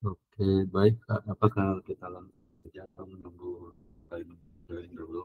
Oke, baik Kak. Apakah kita langsung saja atau menunggu lain join dulu?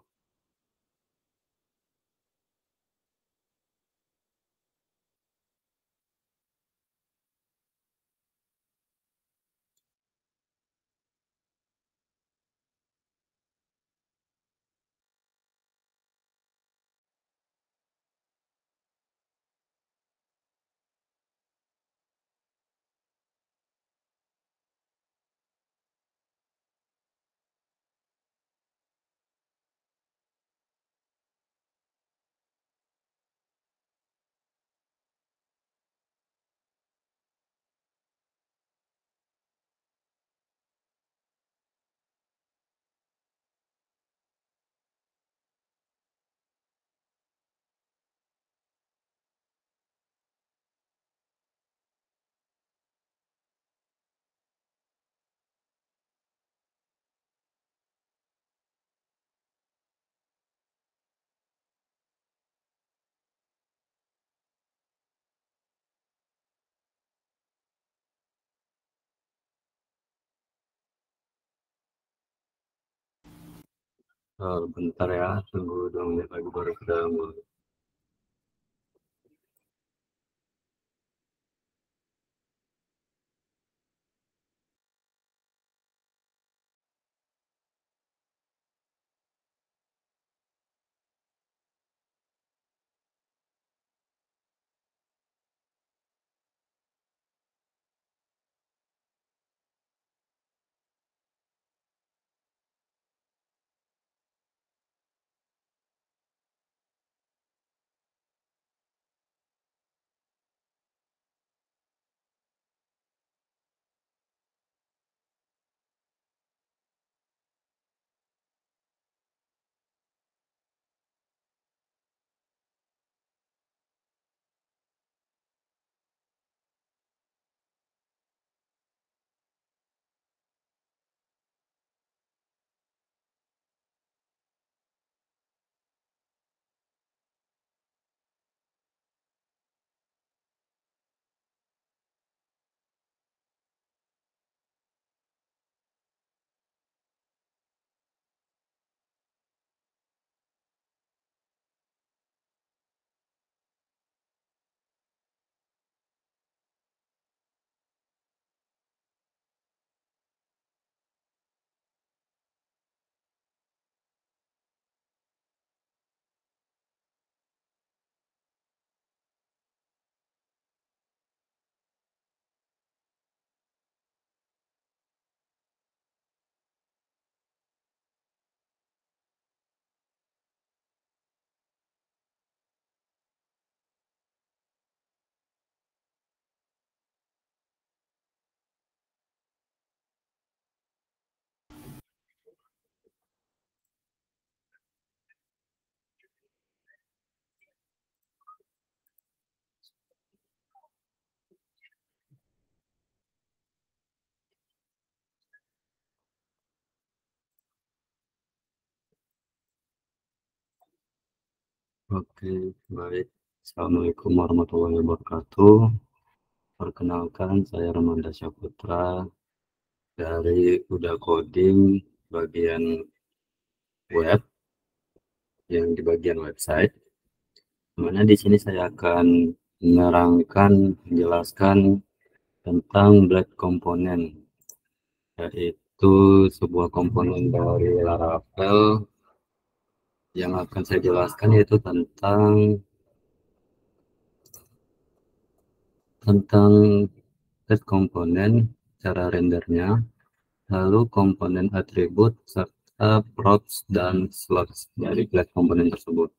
Bentar ya, tunggu 2 menit lagi baru kita mulai. Oke, baik. Assalamualaikum warahmatullahi wabarakatuh. Perkenalkan, saya Ramanda Syaputra dari Uda Coding bagian web, yang di bagian website. Mana di sini saya akan menerangkan, menjelaskan tentang Blade Component, yaitu sebuah komponen dari Laravel. Yang akan saya jelaskan yaitu tentang set komponen, cara rendernya, lalu komponen atribut serta props dan slots dari Blade komponen tersebut.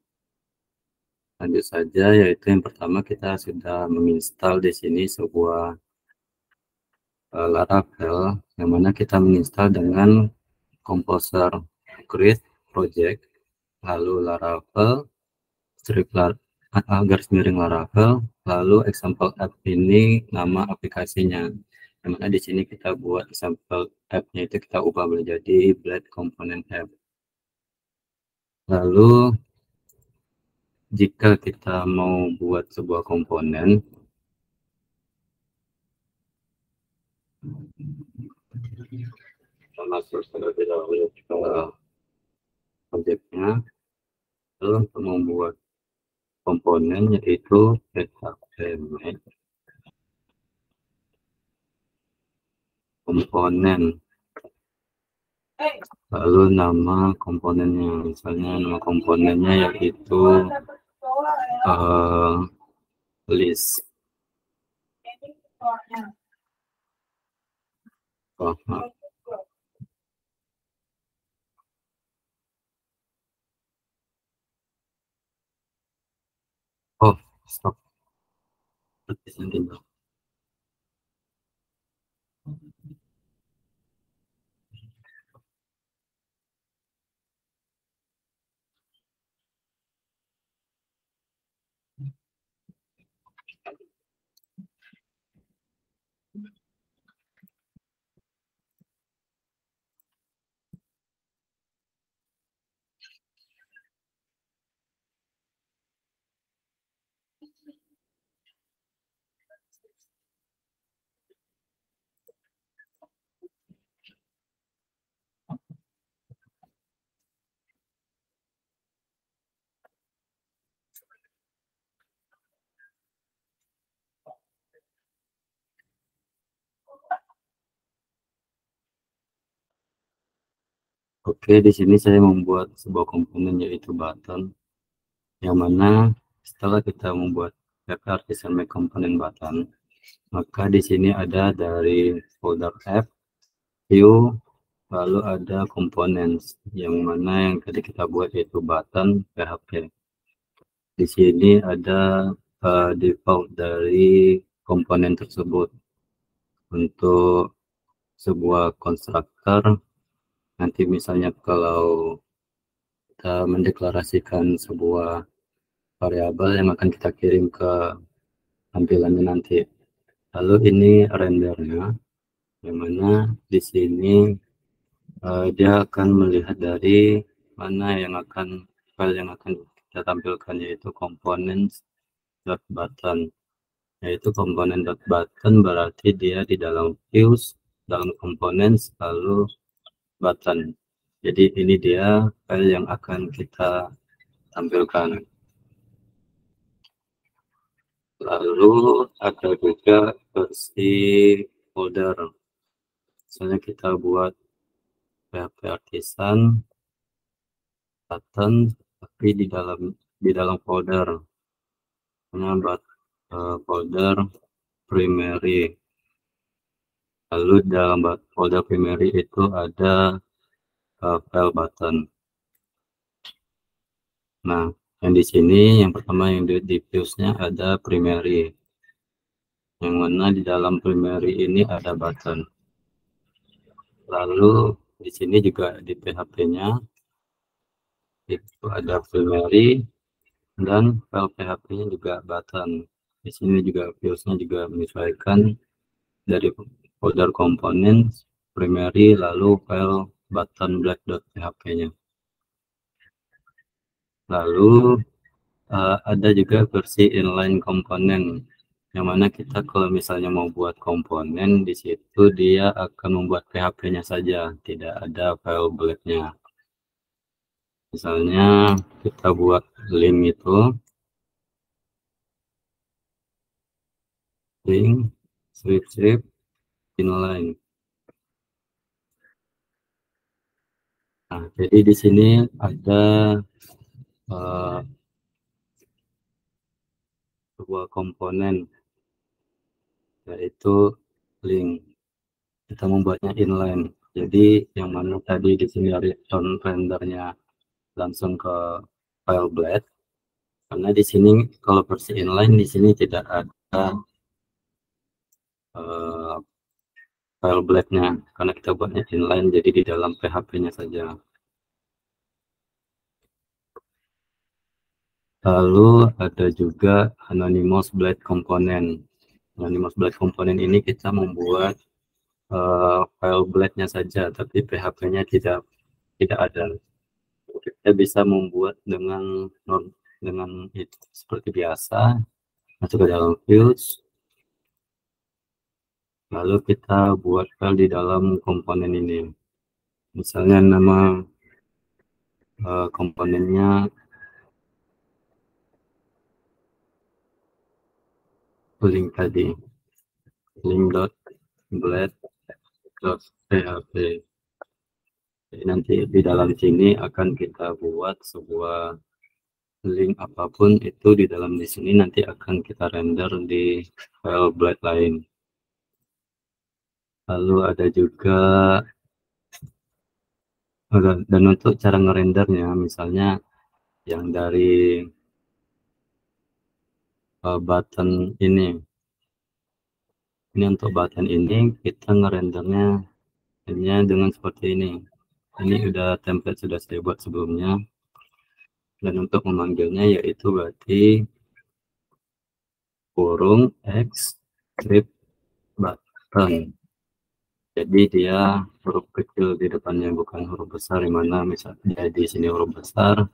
Lanjut saja, yaitu yang pertama kita sudah menginstal di sini sebuah Laravel, yang mana kita menginstal dengan Composer create project, lalu Laravel strip garis miring Laravel, lalu example app ini nama aplikasinya. Yang mana di sini kita buat example app-nya itu kita ubah menjadi Blade Component App. Lalu jika kita mau buat sebuah komponen, masuk terlebih dahulu ke projectnya. Lalu untuk membuat komponen yaitu PHP komponen, lalu nama komponennya, misalnya nama komponennya yaitu list. Stop. Oke, di sini saya membuat sebuah komponen yaitu button, yang mana setelah kita membuat artisan make komponen button, maka di sini ada dari folder app, view, lalu ada components, yang mana yang tadi kita buat yaitu button PHP. Di sini ada default dari komponen tersebut. Untuk sebuah konstruktor, nanti misalnya kalau kita mendeklarasikan sebuah variabel yang akan kita kirim ke tampilannya nanti. Lalu ini rendernya, yang mana di sini dia akan melihat dari mana yang akan file yang akan kita tampilkan, yaitu components.button, yaitu component.button berarti dia di dalam views, dalam components, lalu button. Jadi ini dia file yang akan kita tampilkan. Lalu ada juga versi folder. Misalnya kita buat PHP artisan button tapi di dalam folder. Buat folder primary. Lalu dalam folder primary itu ada file button. Nah, yang di sini yang pertama yang di views-nya ada primary. Yang mana di dalam primary ini ada button. Lalu di sini juga di PHP-nya itu ada primary dan file PHP-nya juga button. Di sini juga views-nya juga menyesuaikan dari folder komponen primary lalu file button black.php-nya. Lalu ada juga versi inline komponen, yang mana kita kalau misalnya mau buat komponen di situ dia akan membuat PHP-nya saja, tidak ada file black-nya. Misalnya kita buat link itu link strip inline. Nah, jadi di sini ada sebuah komponen yaitu link. Kita membuatnya inline. Jadi yang mana tadi di sini return rendernya langsung ke file blade. Karena di sini kalau versi inline di sini tidak ada file blade-nya karena kita buatnya inline, jadi di dalam PHP-nya saja. Lalu ada juga anonymous blade component. Anonymous blade component ini kita membuat file blade-nya saja, tapi PHP-nya tidak ada. Kita bisa membuat dengan itu seperti biasa, masuk ke dalam views, lalu kita buat file di dalam komponen ini. Misalnya nama komponennya link tadi, link.blade.php. Jadi nanti di dalam sini akan kita buat sebuah link apapun itu di dalam di sini nanti akan kita render di file Blade lain. Lalu ada juga dan untuk cara ngerendernya, misalnya yang dari button ini untuk button ini kita ngerendernya hanya dengan seperti ini. Ini udah template sudah saya buat sebelumnya, dan untuk memanggilnya yaitu berarti kurung x script button. Jadi dia huruf kecil di depannya, bukan huruf besar, yang mana misalnya di sini huruf besar,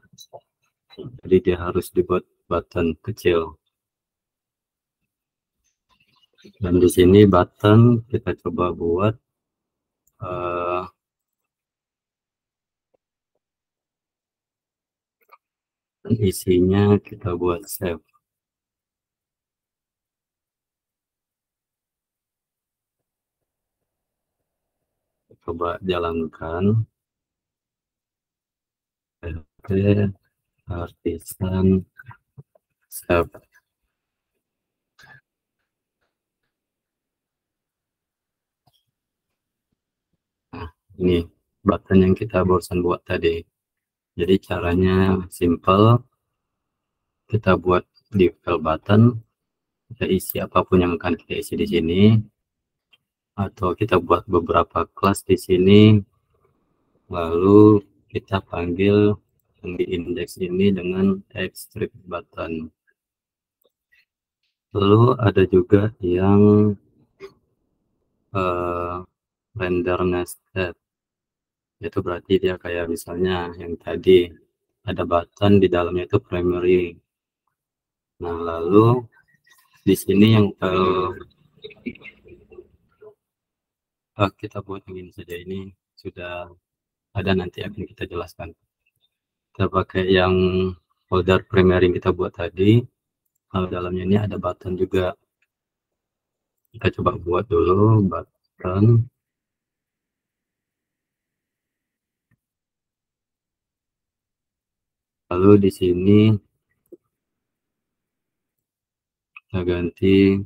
jadi dia harus dibuat button kecil. Dan di sini button kita coba buat isinya kita buat save. Coba jalankan. Oke, artisan save. Nah, ini button yang kita barusan buat tadi. Jadi caranya simple. Kita buat di file button, kita isi apapun yang akan kita isi di sini, atau kita buat beberapa kelas di sini, lalu kita panggil yang di index ini dengan xScript button. Lalu ada juga yang render nested, itu berarti dia kayak misalnya yang tadi ada button di dalamnya itu primary. Nah, lalu di sini yang kita buat yang ini saja, ini sudah ada, nanti akan kita jelaskan. Kita pakai yang folder primary yang kita buat tadi. Kalau dalamnya ini ada button juga. Kita coba buat dulu button. Lalu di sini kita ganti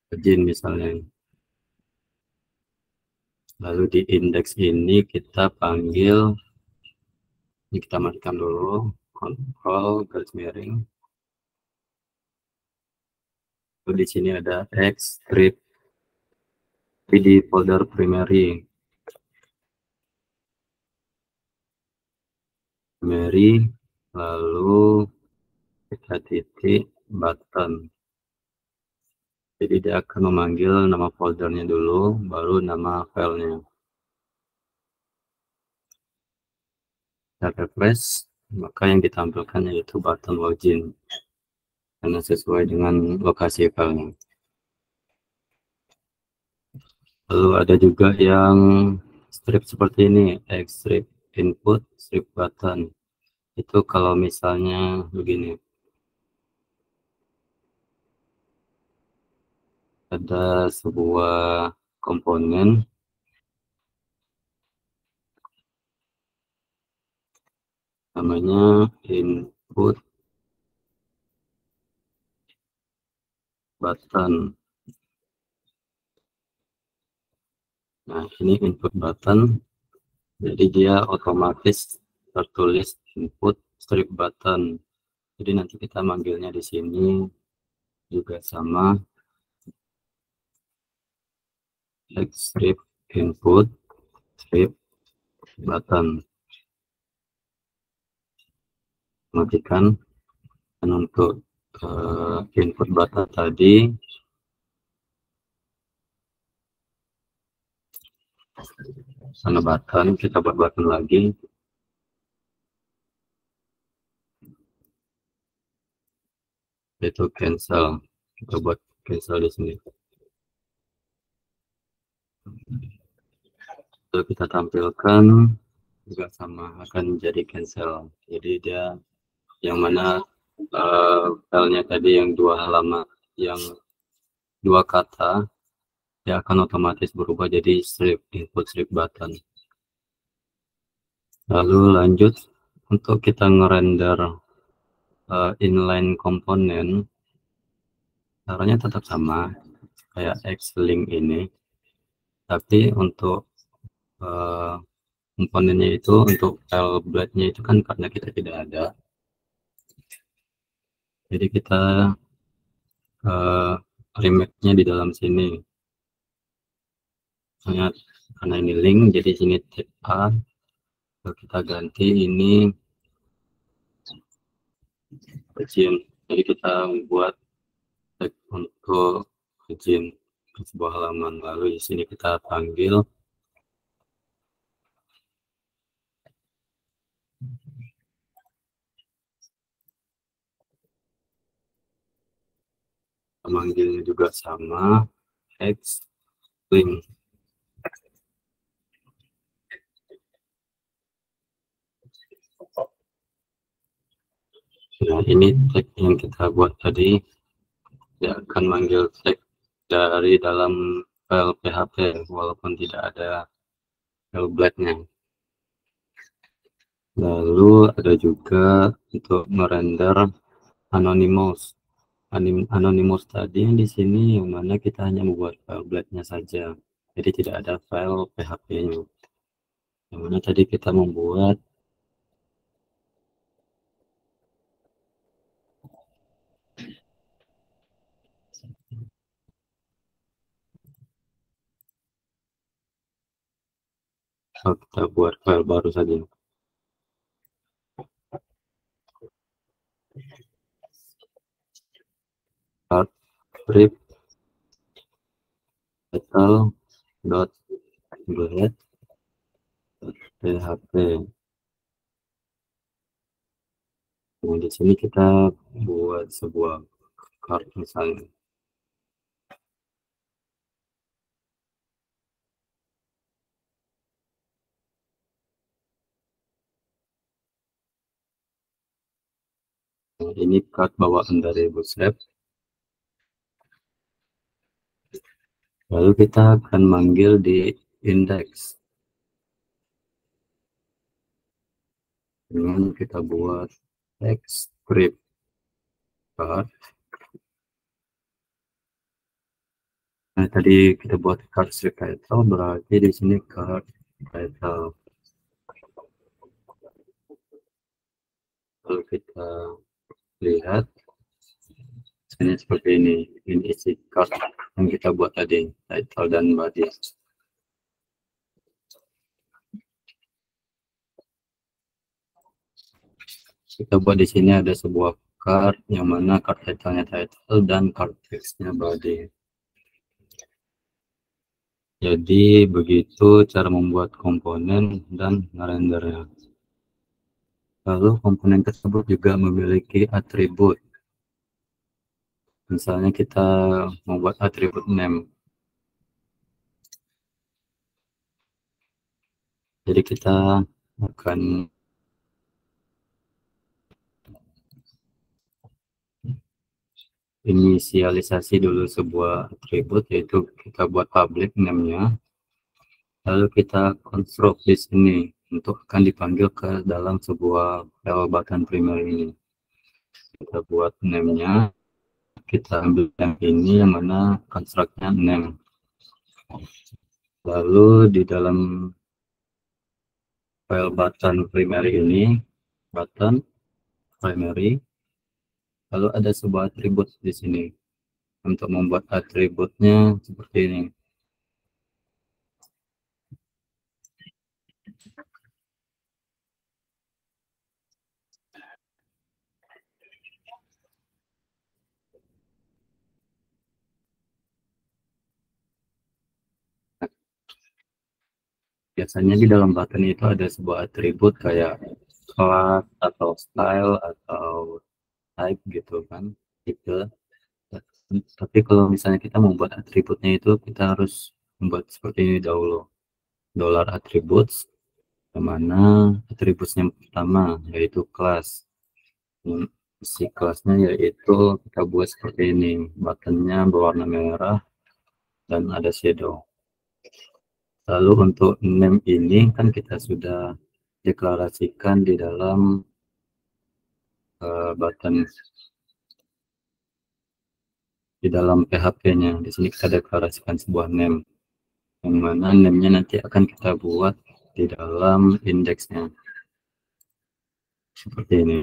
begin misalnya. Lalu di index ini kita panggil, ini kita matikan dulu, kontrol garis miring. Lalu di sini ada xScript di folder primary. Lalu kita titik button. Jadi dia akan memanggil nama foldernya dulu, baru nama filenya. Kita refresh, maka yang ditampilkan yaitu button login, karena sesuai dengan lokasi filenya. Lalu ada juga yang strip seperti ini, xScript input strip button. Itu kalau misalnya begini, ada sebuah komponen namanya input button. Nah, ini input button, jadi dia otomatis tertulis input strip button. Jadi nanti kita manggilnya di sini juga sama, xScript input strip button. Matikan. Dan untuk input button tadi, sana button, kita buat button lagi. Itu cancel. Kita buat cancel di sini. Kalau kita tampilkan juga sama akan jadi cancel. Jadi dia yang mana filenya tadi yang 2 halaman, yang 2 kata, dia akan otomatis berubah jadi strip, input strip button. Lalu lanjut untuk kita ngerender inline komponen, caranya tetap sama kayak Xlink ini, tapi untuk komponennya itu, untuk file blade-nya itu kan karena kita tidak ada, jadi kita remake-nya di dalam sini. Misalnya karena ini link, jadi sini tip A, kita ganti ini izin. Jadi kita membuat tag untuk izin ke sebuah halaman, lalu di sini kita panggil memanggilnya juga sama X link. Nah, ini tag yang kita buat tadi, dia akan manggil tag dari dalam file PHP walaupun tidak ada file blade-nya. Lalu ada juga untuk merender anonymous. Anonymous tadi yang di sini yang mana kita hanya membuat file blade-nya saja, jadi tidak ada file PHP-nya. Yang mana tadi kita membuat kita buat file baru saja. Start script title.blade php. Nah, di sini kita buat sebuah card misalnya. Nah, ini card bawaan dari Bootstrap. Lalu kita akan manggil di index dengan kita buat text script card. Nah, tadi kita buat card script title, berarti di sini card title. Lalu kita lihat ini seperti ini isi card yang kita buat tadi, title dan body. Kita buat di sini ada sebuah card yang mana card title-nya title dan card text-nya body. Jadi begitu cara membuat komponen dan rendernya. Lalu komponen tersebut juga memiliki atribut. Misalnya kita membuat atribut name. Jadi kita akan inisialisasi dulu sebuah atribut, yaitu kita buat public name-nya. Lalu kita construct di sini untuk akan dipanggil ke dalam sebuah file button primer ini. Kita buat name-nya, kita ambil yang ini yang mana construct-nya name. Lalu di dalam file button primary ini, button primary, lalu ada sebuah atribut di sini. Untuk membuat atributnya seperti ini. Biasanya di dalam button itu ada sebuah atribut kayak class atau style atau type gitu kan, tipe. Tapi kalau misalnya kita membuat atributnya itu kita harus membuat seperti ini dahulu. Dollar attributes, yang mana atributnya pertama yaitu kelas. Si kelasnya yaitu kita buat seperti ini, buttonnya berwarna merah dan ada shadow. Lalu untuk name ini kan kita sudah deklarasikan di dalam button di dalam PHP-nya. Di sini kita deklarasikan sebuah name, yang mana name-nya nanti akan kita buat di dalam indeksnya seperti ini.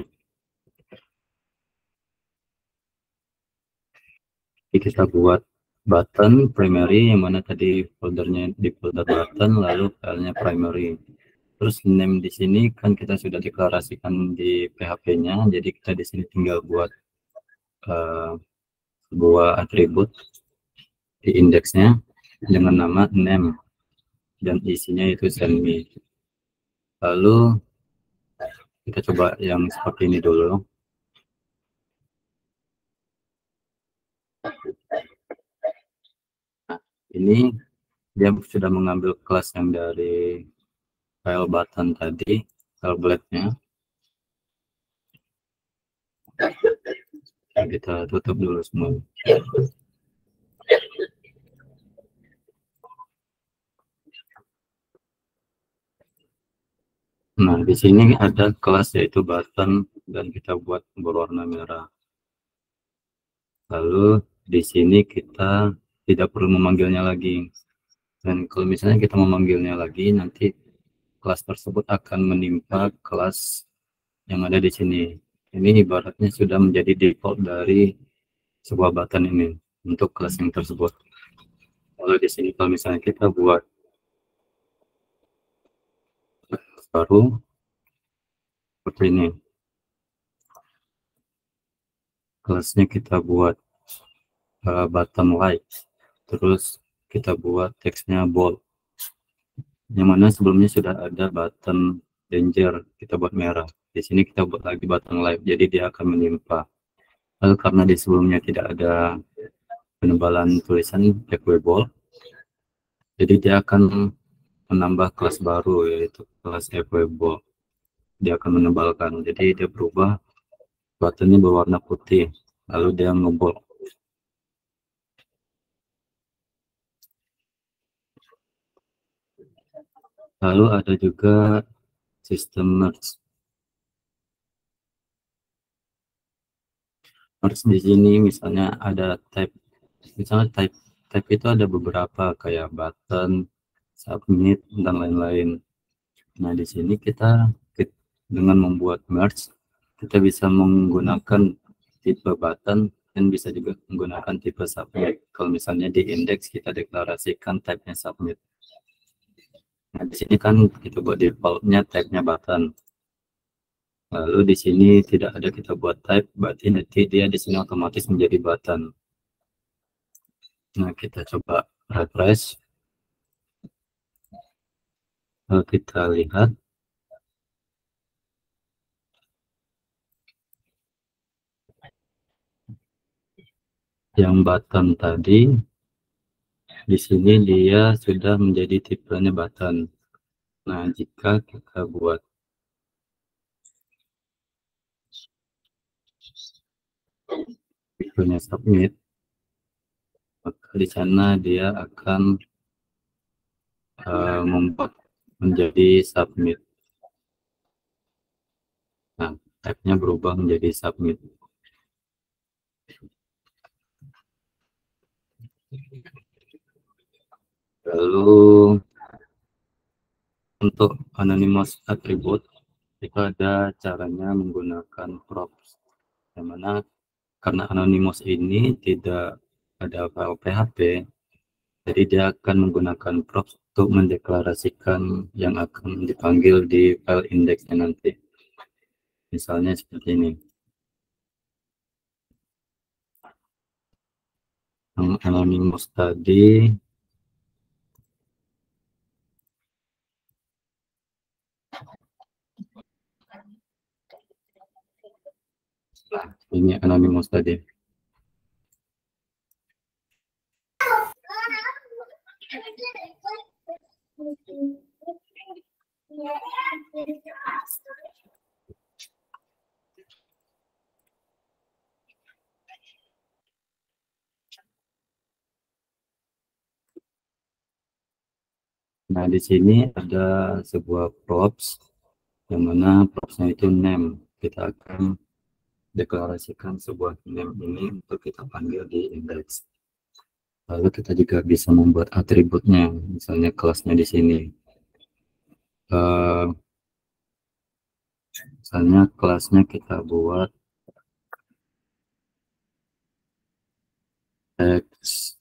Jadi kita buat button primary, yang mana tadi foldernya di folder button, lalu filenya primary. Terus name di sini kan kita sudah deklarasikan di PHP-nya, jadi kita di sini tinggal buat sebuah atribut di indeksnya dengan nama name dan isinya itu send me. Lalu kita coba yang seperti ini dulu. Nah, ini dia sudah mengambil kelas yang dari file button tadi, file blade-nya. Nah, kita tutup dulu semua. Nah, di sini ada kelas yaitu button dan kita buat berwarna merah. Lalu di sini kita tidak perlu memanggilnya lagi. Dan kalau misalnya kita memanggilnya lagi, nanti kelas tersebut akan menimpa kelas yang ada di sini. Ini ibaratnya sudah menjadi default dari sebuah button ini untuk kelas yang tersebut. Lalu di sini kalau misalnya kita buat baru seperti ini, kelasnya kita buat button light, terus kita buat teksnya bold, yang mana sebelumnya sudah ada button danger, kita buat merah. Di sini kita buat lagi button light, jadi dia akan menimpa. Lalu karena di sebelumnya tidak ada penebalan tulisan equable, jadi dia akan menambah kelas baru yaitu kelas equable. Dia akan menebalkan, jadi dia berubah, buttonnya berwarna putih, lalu dia ngebold. Lalu ada juga sistem merge. Merge di sini misalnya ada type, misalnya type itu ada beberapa kayak button, submit, dan lain-lain. Nah, di sini kita dengan membuat merge, kita bisa menggunakan tipe button dan bisa juga menggunakan tipe submit. Kalau misalnya di index kita deklarasikan type-nya submit. Nah, di sini kan kita buat default-nya type-nya button. Lalu di sini tidak ada kita buat type, berarti nanti dia di sini otomatis menjadi button. Nah, kita coba refresh. Lalu kita lihat yang button tadi, di sini dia sudah menjadi tipenya button. Nah, jika kita buat tipenya submit, maka di sana dia akan membuat menjadi submit. Nah, type-nya berubah menjadi submit. Lalu untuk anonymous attribute, itu ada caranya menggunakan props, yang mana karena anonymous ini tidak ada file PHP, jadi dia akan menggunakan props untuk mendeklarasikan yang akan dipanggil di file indeksnya nanti. Misalnya seperti ini. Yang anonymous tadi, nah, ini anonymous tadi. Nah, di sini ada sebuah props, yang mana propsnya itu name. Kita akan deklarasikan sebuah name ini untuk kita panggil di index. Lalu kita juga bisa membuat atributnya, misalnya kelasnya di sini. Misalnya kelasnya kita buat text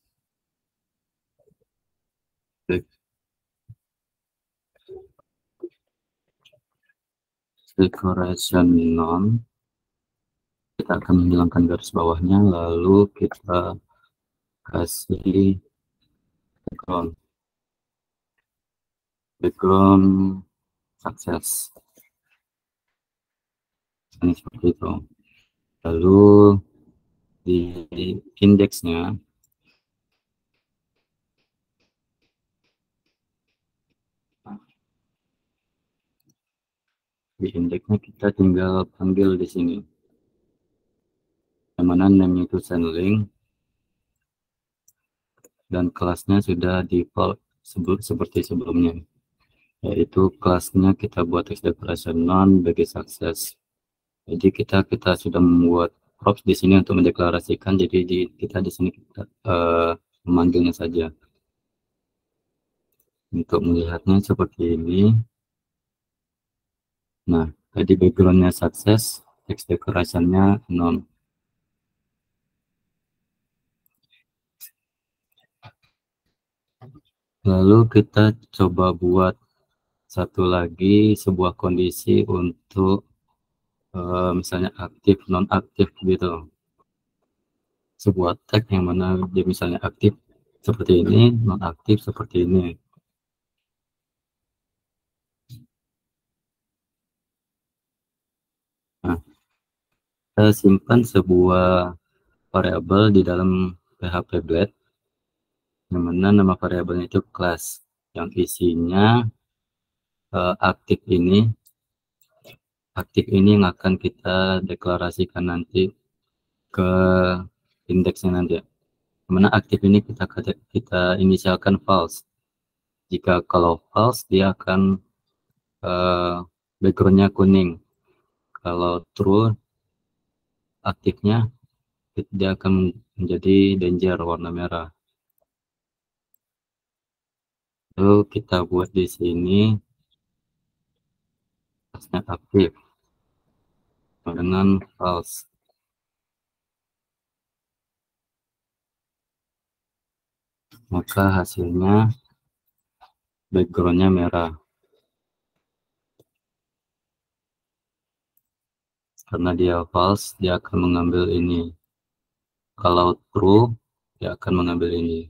decoration none. Kita akan menghilangkan garis bawahnya, lalu kita kasih background sukses. Ini seperti itu. Lalu di indeksnya kita tinggal panggil di sini, yang mana name itu sendlink, dan kelasnya sudah default seperti sebelumnya, yaitu kelasnya kita buat text decoration none bagi sukses. Jadi kita sudah membuat props di sini untuk mendeklarasikan, jadi kita di sini kita memanggilnya saja. Untuk melihatnya seperti ini. Nah, tadi backgroundnya sukses, text decoration-nya none. Lalu kita coba buat satu lagi sebuah kondisi untuk misalnya aktif non aktif gitu. Sebuah tag yang mana dia misalnya aktif seperti ini, non aktif seperti ini. Nah, kita simpan sebuah variabel di dalam PHP Blade, yang mana nama variabelnya itu class, yang isinya aktif ini yang akan kita deklarasikan nanti ke indeksnya nanti. Mana aktif ini kita inisialkan false. Jika kalau false, dia akan backgroundnya kuning. Kalau true, aktifnya dia akan menjadi danger warna merah. Lalu kita buat di sini kelasnya aktif dengan false. Maka hasilnya backgroundnya merah. Karena dia false, dia akan mengambil ini. Kalau true, dia akan mengambil ini.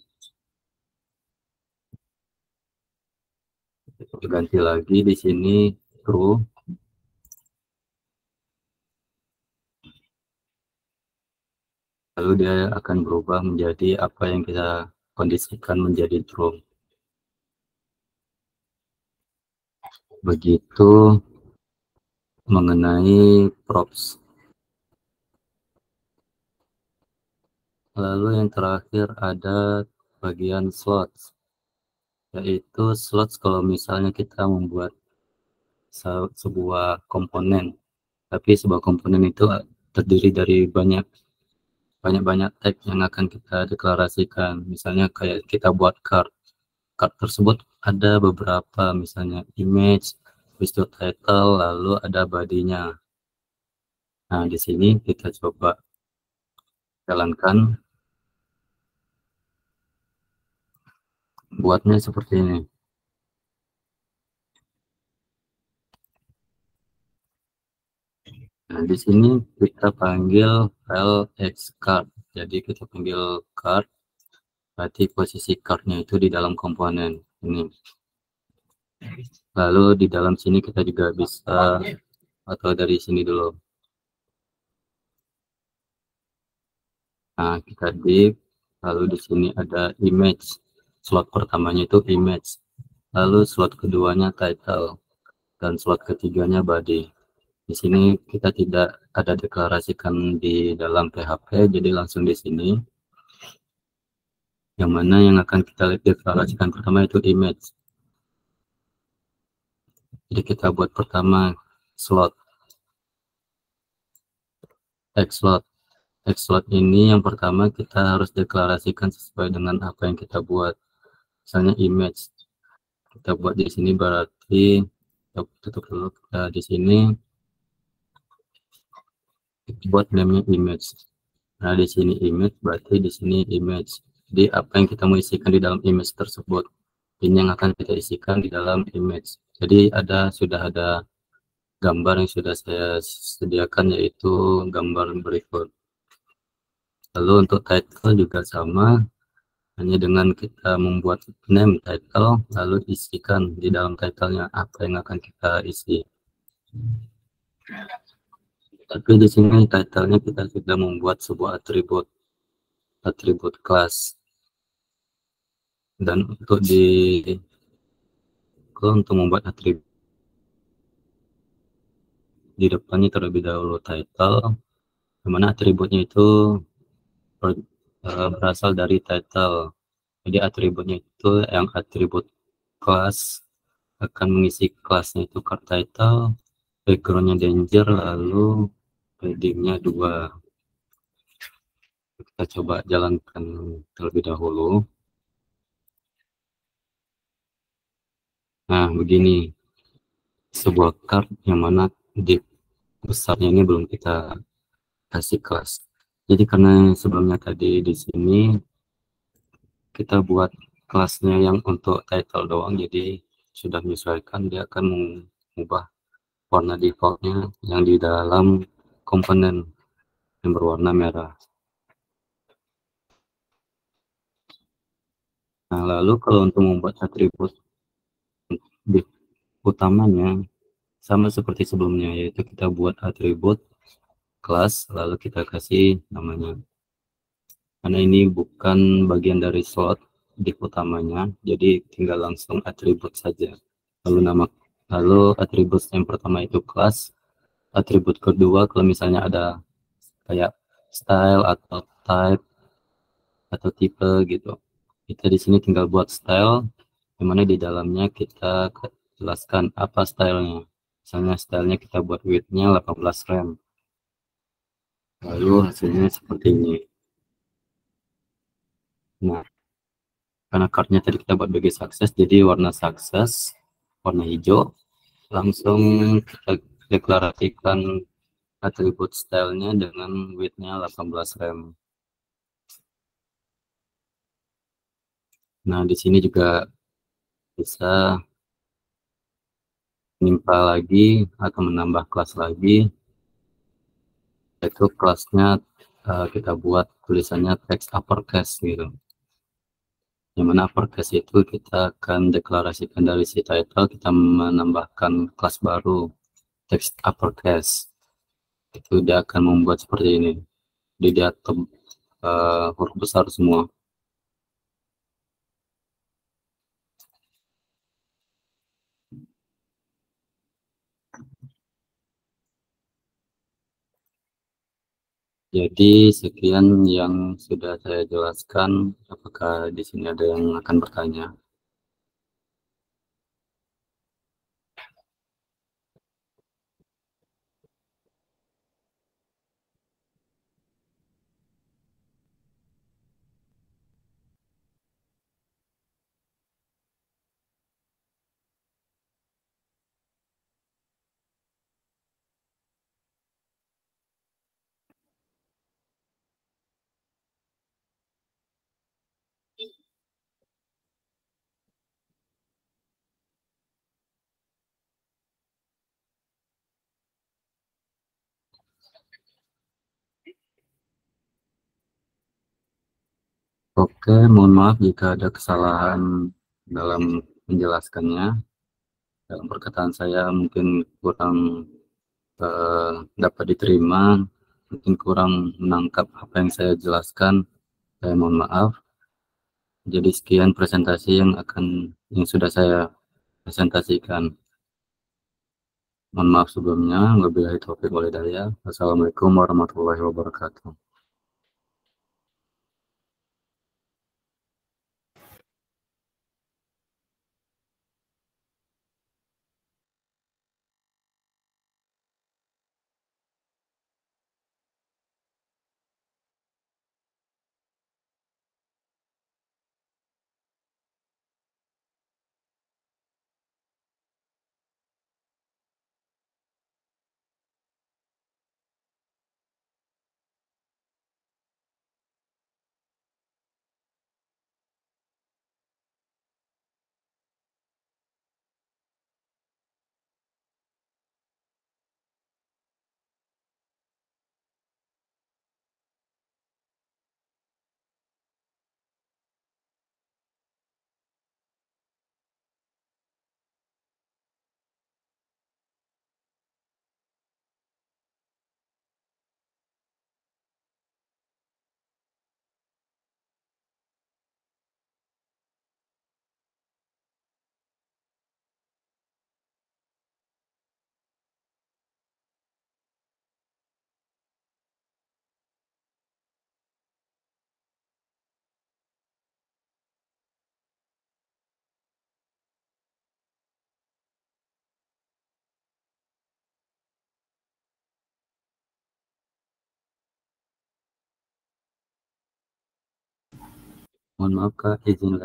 Kita ganti lagi di sini true. Lalu dia akan berubah menjadi apa yang kita kondisikan menjadi true. Begitu mengenai props. Lalu yang terakhir ada bagian slots, yaitu slots kalau misalnya kita membuat sebuah komponen, tapi sebuah komponen itu terdiri dari banyak tag yang akan kita deklarasikan. Misalnya kayak kita buat card tersebut ada beberapa, misalnya image, habis itu title, lalu ada body-nya. Nah, di sini kita coba jalankan, buatnya seperti ini. Nah, di sini kita panggil file xcard. Jadi kita panggil card, berarti posisi cardnya itu di dalam komponen ini. Lalu di dalam sini kita juga bisa, atau dari sini dulu. Nah, kita div, lalu di sini ada image. slot pertamanya itu image, lalu slot keduanya title, dan slot ketiganya body. Di sini kita tidak ada deklarasikan di dalam PHP, jadi langsung di sini. Yang mana yang akan kita deklarasikan pertama itu image. Jadi kita buat pertama slot xslot. Xslot ini yang pertama kita harus deklarasikan sesuai dengan apa yang kita buat. Misalnya image. Kita buat di sini berarti kita tutup dulu, kita di sini kita buat namanya image. Nah, di sini image berarti di sini image. Jadi apa yang kita mau isikan di dalam image tersebut, ini yang akan kita isikan di dalam image. Jadi sudah ada gambar yang sudah saya sediakan, yaitu gambar berikut. Lalu untuk title juga sama, hanya dengan kita membuat name title, lalu isikan di dalam titlenya apa yang akan kita isi. Tapi di sini titlenya kita sudah membuat sebuah atribut kelas. Dan untuk membuat atribut di depannya terlebih dahulu title, dimana atributnya itu berasal dari title. Jadi atributnya itu yang atribut kelas akan mengisi kelasnya itu card title, backgroundnya danger, lalu paddingnya 2. Kita coba jalankan terlebih dahulu. Nah, begini sebuah card yang mana di besarnya ini belum kita kasih kelas. Jadi karena sebelumnya tadi di sini kita buat kelasnya yang untuk title doang, jadi sudah menyesuaikan, dia akan mengubah warna defaultnya yang di dalam komponen yang berwarna merah. Nah, lalu kalau untuk membuat atribut utamanya sama seperti sebelumnya, yaitu kita buat atribut kelas lalu kita kasih namanya. Karena ini bukan bagian dari slot div utamanya, jadi tinggal langsung atribut saja. Lalu atribut yang pertama itu kelas, atribut kedua kalau misalnya ada kayak style atau type atau tipe gitu, kita di sini tinggal buat style, dimana di dalamnya kita jelaskan apa stylenya. Misalnya stylenya kita buat widthnya 18 rem, lalu hasilnya seperti ini. Nah, karena cardnya tadi kita buat bagi sukses, jadi warna sukses warna hijau, langsung kita deklarasikan atribut stylenya dengan widthnya 18 rem. Nah, di sini juga bisa menimpa lagi atau menambah kelas lagi, yaitu kelasnya kita buat tulisannya teks uppercase gitu. Yang mana uppercase itu kita akan deklarasikan dari si title, kita menambahkan kelas baru teks uppercase. Itu dia akan membuat seperti ini. Jadi dia huruf besar semua. Jadi sekian yang sudah saya jelaskan. Apakah di sini ada yang akan bertanya? Oke, mohon maaf jika ada kesalahan dalam menjelaskannya. Dalam perkataan saya mungkin kurang dapat diterima, mungkin kurang menangkap apa yang saya jelaskan. Saya mohon maaf. Jadi sekian presentasi yang sudah saya presentasikan. Mohon maaf sebelumnya. Wabillahi taufiq wal hidayah. Wassalamualaikum warahmatullahi wabarakatuh. Mohon maaf Kak, izin